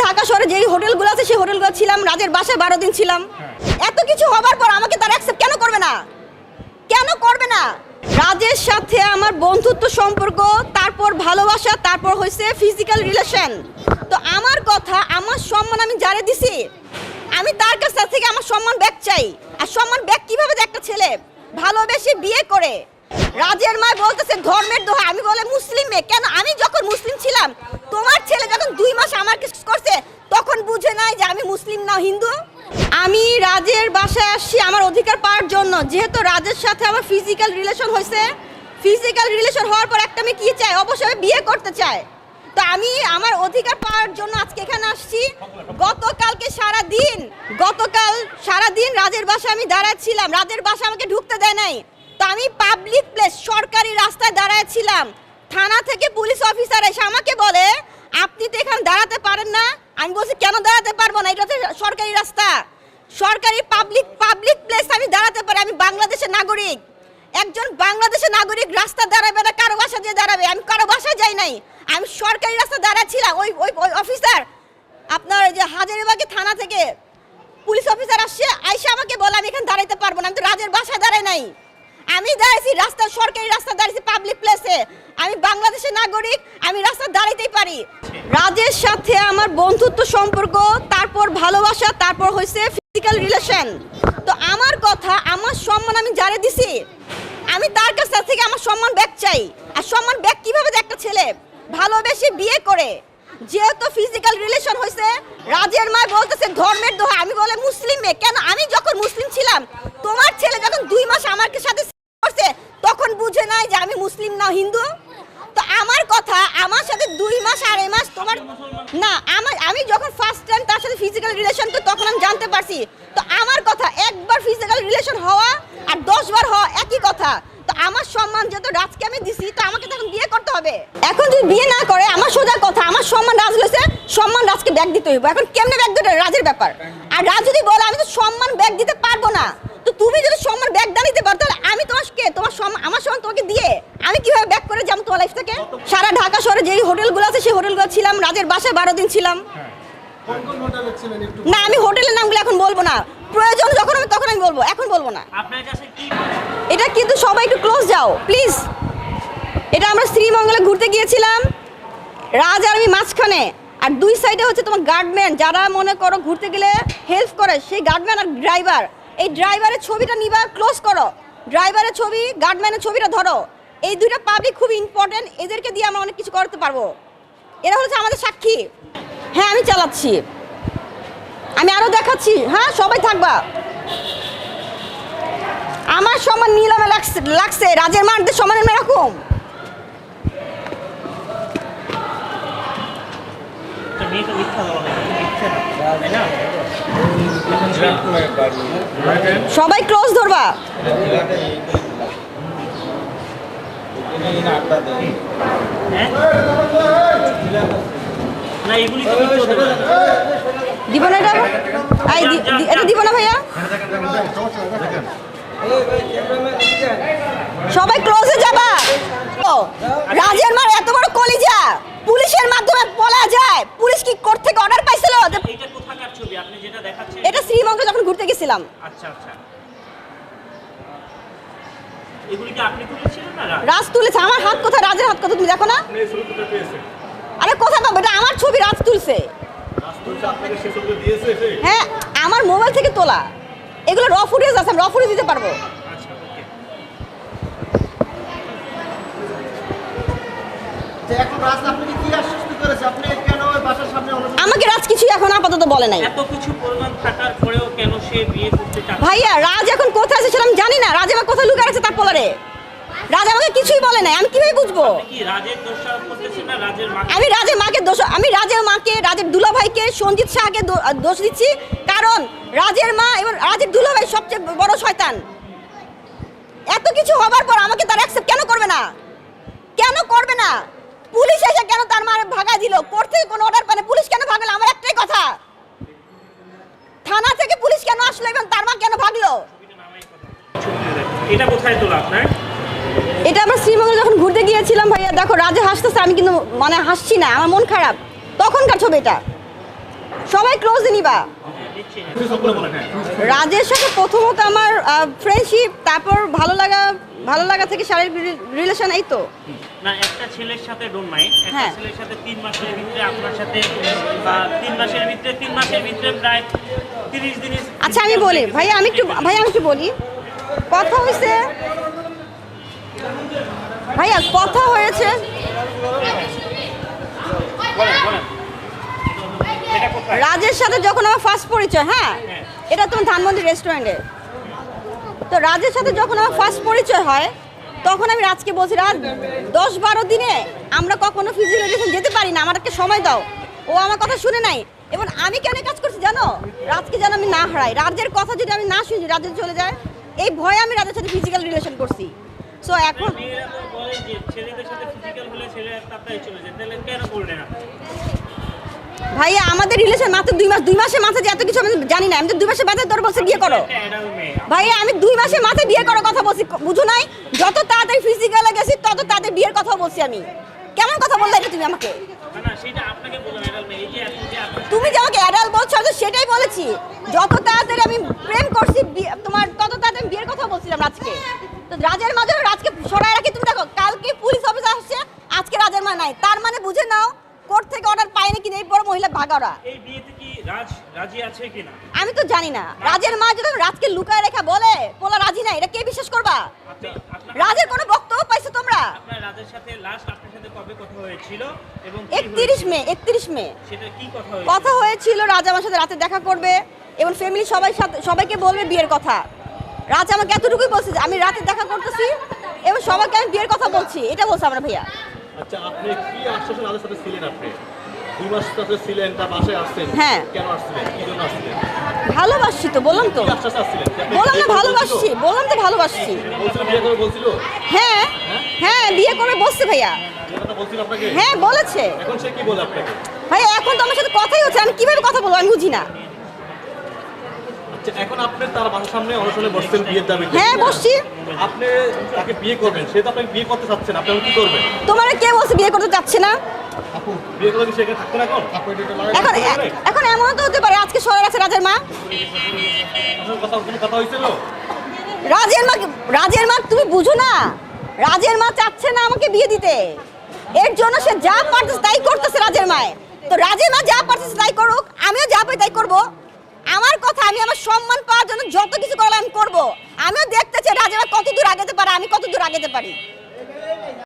ঢাকা শহরে যেই হোটেলগুলো আছে সেই হোটেলগুলো ছিলাম, রাজের বাসায় 12 দিন ছিলাম। এত কিছু হবার পর আমাকে তারা অ্যাকসেপ্ট কেন করবে না? কেন করবে না? রাজের সাথে আমার বন্ধুত্ব সম্পর্ক, তারপর ভালোবাসা, তারপর হয়েছে ফিজিক্যাল রিলেশন। তো আমার কথা, আমার সম্মান আমি যারে দিছি, আমি তার কাছ থেকে আমার সম্মান ব্যাক চাই। আর সম্মান ব্যাক কিভাবে দেয়? একটা ছেলে ভালোবেসে বিয়ে করে। রাজের মা বলতেছে ধর্মের দোহা, আমি বলে মুসলিম মেয়ে। কেন? আমি যখন মুসলিম ছিলাম, তোমার ছেলে যখন 2 মাস আমার কিছু করছে, তখন বুঝে নাই যে আমি মুসলিম না হিন্দু? আমি রাজের বাসায় আসছি আমার অধিকার পাওয়ার জন্য। যেহেতু রাজের সাথে আমার ফিজিক্যাল রিলেশন হয়েছে, ফিজিক্যাল রিলেশন হওয়ার পর একটা মেয়ে কি চায়? অবশ্যই বিয়ে করতে চায়। তো আমি আমার অধিকার পাওয়ার জন্য আজকে এখানে আসছি। গতকাল সারাদিন রাজের বাসায় আমি দাঁড়াচ্ছিলাম। রাজের বাসা আমাকে ঢুকতে দেয় নাই। তো আমি পাবলিক প্লেস, সরকারি রাস্তায় দাঁড়াচ্ছিলাম। থানা থেকে পুলিশ অফিসার এসে আমাকে বলে আপনি তো এখানে দাঁড়াতে পারেন না। আমি বলছি কেন দাঁড়াতে পারবো না? এটা তো সরকারি রাস্তা, সরকারি পাবলিক প্লেস, আমি দাঁড়াতে পারি। আমি বাংলাদেশের নাগরিক। একজন বাংলাদেশের নাগরিক রাস্তা দাঁড়াবে না কারো বাসা দিয়ে দাঁড়াবে? আমি কারো বাসায় যাই নাই, আমি সরকারি রাস্তা দাঁড়াচ্ছিলাম। ওই অফিসার, আপনার যে হাজারীবাগে থানা থেকে পুলিশ অফিসার আসছে, আইসা আমাকে বলে আমি এখানে দাঁড়াইতে পারবো না। আমি তো রাজের বাসায় দাঁড়াই নাই, আমি দাঁড়াইছি রাস্তা, সরকারি রাস্তা দাঁড়িয়েছি, পাবলিক প্লেসে। আমি বাংলাদেশের নাগরিক, আমি রাস্তা দাঁড়াইতেই পারি। রাজের সাথে আমার বন্ধুত্ব সম্পর্ক, তারপর ভালোবাসা, তারপর হয়েছে ফিজিক্যাল রিলেশন। তো আমার কথা, আমার সম্মান আমি যারে দিছি, আমি তার কাছ থেকে আমার সম্মান ব্যাক চাই। আর সম্মান ব্যাক কিভাবে দেয়? একটা ছেলে ভালোবেসে বিয়ে করে। যেহেতু ফিজিক্যাল রিলেশন হয়েছে, রাজের মা বলতেছে ধর্মের দোহা, আমি বলে মুসলিম মেয়ে। কেন? আমি যখন মুসলিম ছিলাম, তোমার ছেলে যখন 2 মাস আমার সাথে করছে, তখন বুঝে নাই যে আমি মুসলিম না হিন্দু? তো আমার কথা, আমার সাথে 2 মাস 2.5 মাস তোমার না, আমি যখন ফার্স্ট টাইম তার সাথে ফিজিক্যাল রিলেশন, তো তখন আমি জানতে পারছি। তো আমার কথা, একবার ফিজিক্যাল রিলেশন হওয়া আর 10 বার হওয়া একই কথা। তো আমার সম্মান যেহেতু রাজকে আমি দিছি, তো আমাকে তখন বিয়ে করতে হবে। এখন যদি বিয়ে না করে, আমার সোজা কথা, আমার সম্মান রাজ হয়েছে, সম্মান রাজকে ব্যাগ দিতে হইব। এখন কেমনে ব্যাগ দিতে? রাজের ব্যাপার। আর রাজ যদি বলে আমি তো সম্মান ব্যাগ দিতে পারবো না, তো তুমি যদি সম্মান ব্যাগ না দিতে পারো, তাহলে আমি তোমার সম্মান, আমার সম্মান তোমাকে দিয়ে আমি কিভাবে ব্যাক করে যাবো তোমার লাইফ থেকে? সারা ঢাকা শহরে যেই হোটেলগুলো আছে সেই হোটেলগুলো ছিলাম, রাজের বাসায় 12 দিন ছিলাম। না, আমি হোটেলের নামগুলো এখন বলবো না, প্রয়োজন যখন হবে তখন আমি বলবো, এখন বলবো না। এটা কিন্তু সবাই একটু ক্লোজ যাও প্লিজ। এটা আমরা শ্রীমঙ্গলে ঘুরতে গিয়েছিলাম, রাজ আর আমি মাঝখানে, আর 2 সাইডে হচ্ছে তোমার গার্ডম্যান, যারা মনে করো ঘুরতে গেলে হেল্প করে, সেই গার্ডম্যান আর ড্রাইভার। এই ড্রাইভারের ছবিটা নিবা, ক্লোজ করো, ড্রাইভারের ছবি, গার্ডম্যানের ছবিটা ধরো। এই 2টা পাবলিক খুব ইম্পর্টেন্ট, এদেরকে দিয়ে আমরা অনেক কিছু করতে পারবো। এরা হচ্ছে আমাদের সাক্ষী। হ্যাঁ, আমি চালাচ্ছি, আমি আরো দেখাচ্ছি। হ্যাঁ, সবাই থাকবা। আমার সমান নিলামে লাগছে, রাজের মারদের সমান এরকম। সবাই ক্লোজ ধরবা। দিব না এটা? এটা দিব না ভাইয়া? সবাই ক্লোজে যাবা। রাজের মার এত বড় কলিজা, পুলিশের মাধ্যমে বলা যায়। পুলিশ কি কোর্ট থেকে অর্ডার পাইছিল? এটা কোথাকার ছবি আপনি যেটা দেখাচ্ছেন? এটা শ্রীমঙ্গলে যখন ঘুরতে গেছিলাম। আচ্ছা আচ্ছা, এগুলি কি আপনি তুলেছিলেন না? রাজ তুলেছে। আমার হাত কোথায়? রাজের হাত কোথায়? তুমি দেখো না? আপনি এই ছবি কোথায় পেয়েছেন? আরে কোথায় পাবো? এটা আমার ছবি, রাজ তুলছে। রাজ তুলছে, আপনাকে সে ছবি দিয়েছে? হ্যাঁ, আমার মোবাইল থেকে তোলা। এগুলো র ফুটেজ আছে, আমি র ফুটেজ দিতে পারবো। আচ্ছা, ওকে। এখন রাজ আপনাকে কি আশ্বস্ত করেছে? আপনি কেন ওই বাসার সামনে আমাকে রাজ কিছুই এখন আপাতত বলে নাই। এত কিছু প্রমাণ থাকার পরেও কেন সে বিয়ে করতে চায়? ভাইয়া, রাজ এখন কোথায় আছে সেটা আমি জানি না। রাজ আমার কোথায় লুকিয়ে রাখছে তার পোলারে। রাজ আমাকে কিছুই বলে নাই, আমি কিভাবে বুঝবো? কি রাজের দোষারোপ করতেছেন না রাজের মাকে? আমি রাজের মাকে দোষ, আমি রাজের মাকে, রাজের দুলাভাইকে, সঞ্জিত শাহকে দোষ দিচ্ছি। কারণ রাজের মা এবং রাজের দুলাভাই সবচেয়ে বড় শয়তান। এত কিছু হবার পর আমাকে তারা অ্যাকসেপ্ট কেন করবে না? কেন করবে না? পুলিশ এসে কেন তার মারে ভাগায় দিল? কোর্ট থেকে কোনো অর্ডার পায় না, পুলিশ কেন ভাগলো? আমার একটাই কথা, থানা থেকে পুলিশ কেন আসলো এবং তার মা কেন ভাগলো? এটা কোথায় তোলা আপনার? এটা আমরা শ্রীমঙ্গলে যখন ঘুরতে গিয়েছিলাম ভাইয়া। দেখো, রাজে হাসতেছে, আমি কিন্তু মানে হাসছি না, আমার মন খারাপ। তখনকার ছবি এটা। সবাই ক্লোজ নিবা। দিচ্ছি না। সবগুলো বলেন, হ্যাঁ। রাজের সাথে প্রথমত আমার ফ্রেন্ডশিপ, তারপর ভালো লাগা থেকে শারীরিক রিলেশন, এই তো। না, একটা ছেলের সাথে ডোন্ট মাইন্ড, একটা হ্যাঁ। ছেলের সাথে 3 মাসের ভিতরে আপনার সাথে 3 মাসের ভিতরে প্রায় 30 দিনের। আচ্ছা আমি বলি ভাইয়া, আমি একটু বলি। কথা হয়েছে ভাইয়া, কথা হয়েছে। বলেন, বলেন। এটা কোথায়? রাজের সাথে যখন আমার ফার্স্ট পরিচয়, হ্যাঁ, হ্যাঁ। এটা তোমার ধানমন্ডি রেস্টুরেন্টে। তো রাজের সাথে যখন আমার ফার্স্ট পরিচয় হয়, তখন আমি রাজকে বলছি, রাজ 10-12 দিনে আমরা কখনো ফিজিক্যাল রিলেশন যেতে পারি না, আমাকে সময় দাও। ও আমার কথা শুনে নাই। এবং আমি কেন কাজ করছি জানো? রাজকে যেন আমি না হারাই, রাজের কথা যদি আমি না শুনি, রাজের চলে যায়, এই ভয়ে আমি রাজের সাথে ফিজিক্যাল রিলেশন করছি। সো এখন মেয়েরা তো বলে যে ছেলেদের সাথে ফিজিক্যাল হলে ছেলেরা তাড়াতাড়ি চলে যায়, তাহলে কেন করলেন আপনি? ভাইয়া আমাদের রিলেশন মাত্র 2 মাস, 2 মাসের মাথায় যে এত কিছু আমি জানি না। আমি তো 2 মাসের মাথায় তোর বলছি বিয়ে করো। একটা অ্যাডাল্ট মেয়ে। ভাইয়া আমি 2 মাসের মাথায় বিয়ে করার কথা বলছি, বুঝো নাই? যত তাড়াতাড়ি ফিজিক্যালে গেছি তত তাড়াতাড়ি বিয়ের কথা বলছি আমি। কেমন কথা বললে এটা তুমি আমাকে? না, না, সেটা আপনাকে বললাম অ্যাডাল্ট মেয়ে। এই যে এখন যে আপনি তুমি যে আমাকে অ্যাডাল্ট বলছো, আমি তো সেটাই বলেছি। যত তাড়াতাড়ি আমি প্রেম করছি তোমার, তত তাড়াতাড়ি আমি বিয়ের কথা বলছিলাম রাজকে। তো রাজের মাঝে রাজকে সরাই রাখি। তুমি দেখো কালকে পুলিশ অফিসার আসছে, আজকে রাজের মা নাই। তার মানে বুঝে নাও কোর্ট থেকে অর্ডার পায়নি কিনা, এই বড় মহিলা ভাগাড়া। এই বিয়েতে কি রাজি আছে কিনা? আমি তো জানি না। রাজের মা যদি রাজকে লুকায় রেখা বলে পোলা রাজি না, এটা কে বিশ্বাস করবা? রাজের কোনো বক্তব্য পাইছো তোমরা? আপনার রাজের সাথে লাস্ট আপনার সাথে কবে কথা হয়েছিল এবং কি 31 মে, হয়েছিল? 31 মে সেটা কি কথা হয়েছিল? কথা হয়েছিল রাজ আমার সাথে রাতে দেখা করবে এবং ফ্যামিলি সবাইকে বলবে বিয়ের কথা। রাজ আমাকে এতটুকুই বলছে যে আমি রাতে দেখা করতেছি এবং সবাইকে আমি বিয়ের কথা বলছি, এটা বলছে আমরা ভাইয়া। আচ্ছা, আপনি কি আশ্বাসে রাজের সাথে ছিলেন? আপনি 2 মাস সাথে ছিলেন, তার বাসায় আসছেন। হ্যাঁ। কেন আসছিলেন? কি জন্য আসছিলেন? ভালোবাসছি তো, বললাম তো, কি আশ্বাসে আসছিলেন? কি আপনি বললাম না বিয়ে করবেন ভালোবাসছি, বলছিল? বললাম তো ভালোবাসছি। বলছিল বিয়ে করবে বলছিল? হ্যাঁ হ্যাঁ বিয়ে করবে বলছে ভাইয়া। বিয়ের কথা বলছিল আপনাকে? হ্যাঁ বলেছে এখন সে কি বলে আপনাকে? ভাইয়া। এখন তো আমার সাথে কথাই হচ্ছে, আমি কিভাবে কথা বলবো আমি বুঝি না। আচ্ছা, এখন আপনি তার বাসার সামনে অনশনে বসছেন বিয়ের দাবিতে। হ্যাঁ বসছি। আপনি তাকে বিয়ে করবেন, সে তো আপনাকে বিয়ে করতে চাচ্ছেন, আপনি এখন কি করবেন? তোমার কে বলছে বিয়ে করতে চাচ্ছে না? আপু, বিয়ে করলে কি সে এখানে থাকতেন এখন? এখন এখন এমন তো হতে পারে আজকে সরে গেছে রাজের মা। আপনার কোনো কথা হয়েছিল? রাজের মা তুমি বুঝো না, রাজের মা চাচ্ছে না আমাকে বিয়ে দিতে। এর জন্য সে যা পারতেছে তাই করতেছে রাজের মায়। তো রাজের মা যা পারতেছে তাই করুক, আমিও যা পাই তাই করব। আমার কথা, আমি আমার সম্মান পাওয়ার জন্য যত কিছু করলে আমি করবো। আমিও দেখতে চাই রাজের মা কত দূর আগাতে পারে, আমি কত দূর আগাতে পারি।